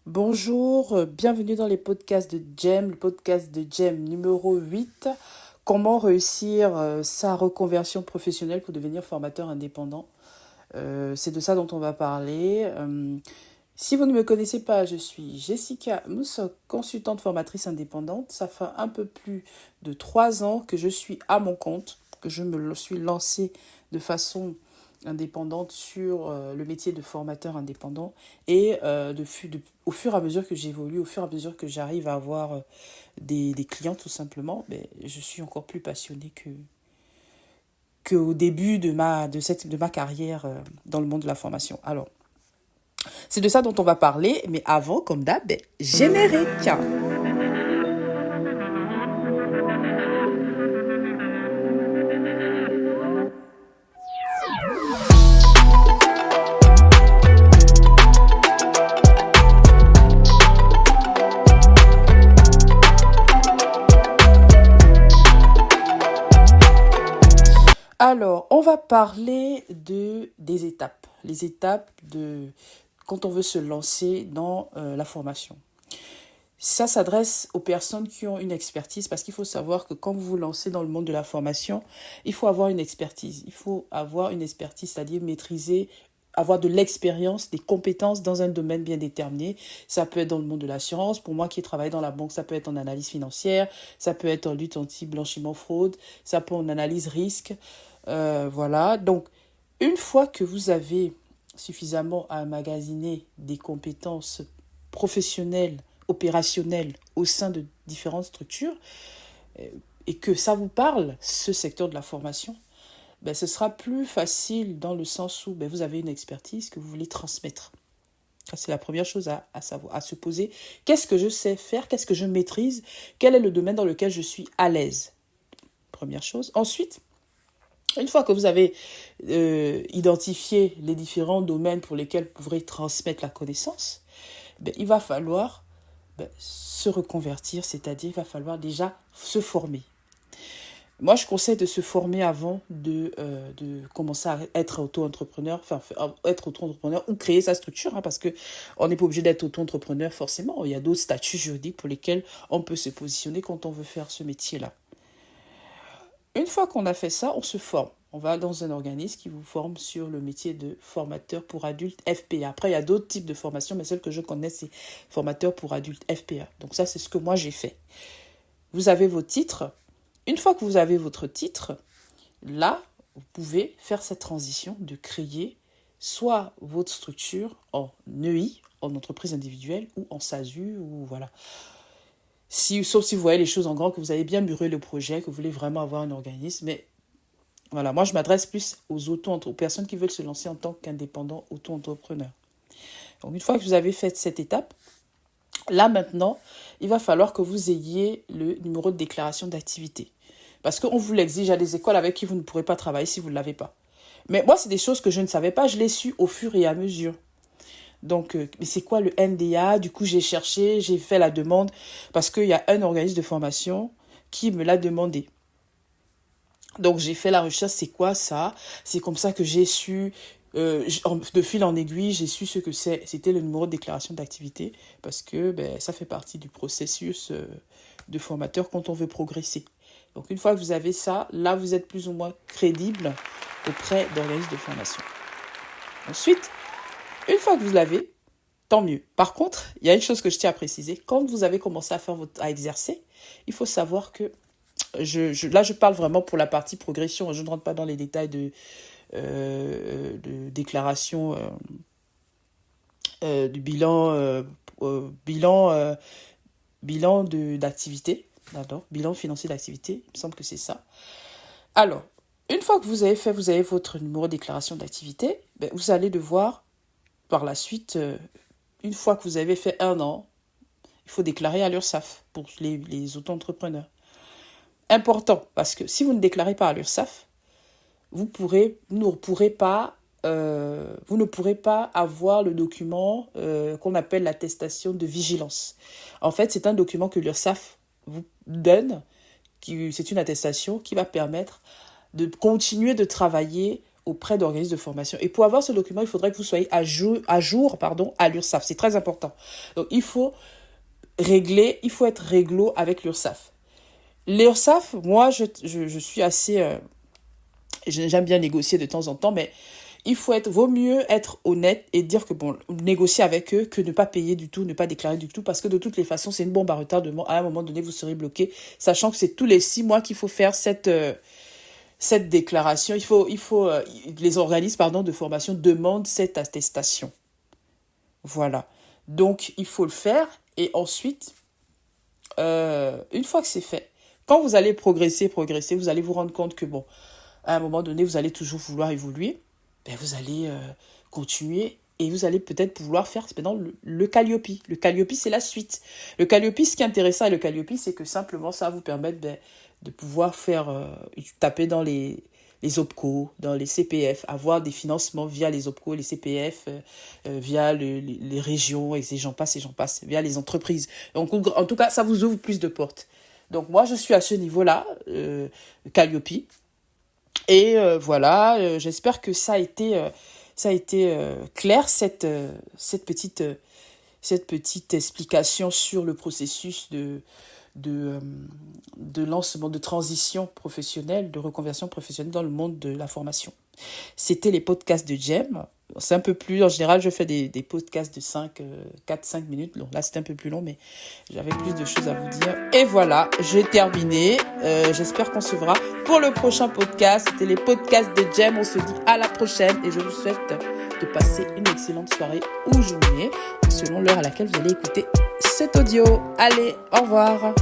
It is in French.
Bonjour, bienvenue dans les podcasts de Jem, le podcast de Jem numéro 8. Comment réussir sa reconversion professionnelle pour devenir formateur indépendant. C'est de ça dont on va parler. Si vous ne me connaissez pas, je suis Jessica Moussok, consultante formatrice indépendante. Ça fait un peu plus de 3 ans que je suis à mon compte, que je me suis lancée de façon indépendante sur le métier de formateur indépendant et au fur et à mesure que j'évolue, au fur et à mesure que j'arrive à avoir des clients tout simplement, ben, je suis encore plus passionnée qu'au début de ma carrière dans le monde de la formation. Alors, c'est de ça dont on va parler, mais avant, comme d'hab, ben, générique. Alors, on va parler des étapes. Les étapes quand on veut se lancer dans la formation. Ça s'adresse aux personnes qui ont une expertise parce qu'il faut savoir que quand vous vous lancez dans le monde de la formation, il faut avoir une expertise. Il faut avoir une expertise, c'est-à-dire maîtriser, avoir de l'expérience, des compétences dans un domaine bien déterminé. Ça peut être dans le monde de l'assurance. Pour moi qui ai travaillé dans la banque, ça peut être en analyse financière, ça peut être en lutte anti-blanchiment fraude, ça peut être en analyse risque. Voilà. Donc, une fois que vous avez suffisamment emmagasiné des compétences professionnelles, opérationnelles au sein de différentes structures et que ça vous parle, ce secteur de la formation, ben, ce sera plus facile dans le sens où ben, vous avez une expertise que vous voulez transmettre. Ça, c'est la première chose à savoir, à se poser. Qu'est-ce que je sais faire? Qu'est-ce que je maîtrise? Quel est le domaine dans lequel je suis à l'aise? Première chose. Ensuite, une fois que vous avez identifié les différents domaines pour lesquels vous pourrez transmettre la connaissance, ben, il va falloir se reconvertir, c'est-à-dire il va falloir déjà se former. Moi, je conseille de se former avant de commencer à être auto-entrepreneur, enfin, être auto-entrepreneur ou créer sa structure, hein, parce que on n'est pas obligé d'être auto-entrepreneur forcément. Il y a d'autres statuts juridiques pour lesquels on peut se positionner quand on veut faire ce métier-là. Une fois qu'on a fait ça, on se forme. On va dans un organisme qui vous forme sur le métier de formateur pour adultes FPA. Après, il y a d'autres types de formations, mais celle que je connais, c'est formateur pour adultes FPA. Donc ça, c'est ce que moi, j'ai fait. Vous avez vos titres. Une fois que vous avez votre titre, là, vous pouvez faire cette transition de créer soit votre structure en EI, en entreprise individuelle, ou en SASU, ou voilà. Sauf si vous voyez les choses en grand, que vous avez bien mûri le projet, que vous voulez vraiment avoir un organisme. Mais voilà, moi, je m'adresse plus aux personnes qui veulent se lancer en tant qu'indépendants auto-entrepreneurs. Donc, une fois que vous avez fait cette étape, là, maintenant, il va falloir que vous ayez le numéro de déclaration d'activité. Parce qu'on vous l'exige à des écoles avec qui vous ne pourrez pas travailler si vous ne l'avez pas. Mais moi, c'est des choses que je ne savais pas. Je l'ai su au fur et à mesure. Donc, mais c'est quoi le NDA? Du coup, j'ai cherché, j'ai fait la demande parce qu'il y a un organisme de formation qui me l'a demandé. Donc, j'ai fait la recherche, c'est quoi ça? C'est comme ça que j'ai su, de fil en aiguille, j'ai su ce que c'était le numéro de déclaration d'activité parce que ben, ça fait partie du processus de formateur quand on veut progresser. Donc, une fois que vous avez ça, là, vous êtes plus ou moins crédible auprès d'organismes de formation. Ensuite, une fois que vous l'avez, tant mieux. Par contre, il y a une chose que je tiens à préciser. Quand vous avez commencé à exercer, il faut savoir que là, je parle vraiment pour la partie progression. Je ne rentre pas dans les détails de déclaration du bilan d'activité. D'accord, bilan financier d'activité. Il me semble que c'est ça. Alors, une fois que vous avez votre numéro de déclaration d'activité, ben, vous allez devoir, par la suite, une fois que vous avez fait 1 an, il faut déclarer à l'URSSAF pour les auto-entrepreneurs. Important, parce que si vous ne déclarez pas à l'URSSAF, vous ne pourrez pas avoir le document qu'on appelle l'attestation de vigilance. En fait, c'est un document que l'URSSAF vous donne, c'est une attestation qui va permettre de continuer de travailler auprès d'organismes de formation. Et pour avoir ce document, il faudrait que vous soyez à jour à l'URSSAF. C'est très important. Donc, il faut être réglo avec l'URSSAF. L'URSSAF, moi, je suis assez... j'aime bien négocier de temps en temps, mais vaut mieux être honnête et dire que négocier avec eux que ne pas payer du tout, ne pas déclarer du tout, parce que de toutes les façons, c'est une bombe à retardement. À un moment donné, vous serez bloqué, sachant que c'est tous les 6 mois qu'il faut faire cette déclaration. Les organismes, de formation demandent cette attestation. Voilà. Donc, il faut le faire. Et ensuite, une fois que c'est fait, quand vous allez progresser, vous allez vous rendre compte que, à un moment donné, vous allez toujours vouloir évoluer. Vous allez continuer et vous allez peut-être pouvoir faire maintenant le Calliope. Le Calliope, c'est la suite. Le Calliope, ce qui est intéressant avec le Calliope, c'est que simplement, ça va vous permettre de pouvoir taper dans les OPCO, dans les CPF, avoir des financements via les OPCO, les CPF, via les régions, et j'en passe, via les entreprises. Donc, en tout cas, ça vous ouvre plus de portes. Donc, moi, je suis à ce niveau-là, Calliope. Et voilà, j'espère que ça a été clair, cette petite explication sur le processus de lancement, de transition professionnelle, de reconversion professionnelle dans le monde de la formation. C'était les podcasts de Jem. C'est un peu plus, en général, je fais des podcasts de 4-5 minutes. Là, c'était un peu plus long, mais j'avais plus de choses à vous dire. Et voilà, j'ai terminé. J'espère qu'on se verra pour le prochain podcast. C'était les podcasts de Jem. On se dit à la prochaine et je vous souhaite de passer une excellente soirée ou journée selon l'heure à laquelle vous allez écouter cet audio. Allez, au revoir.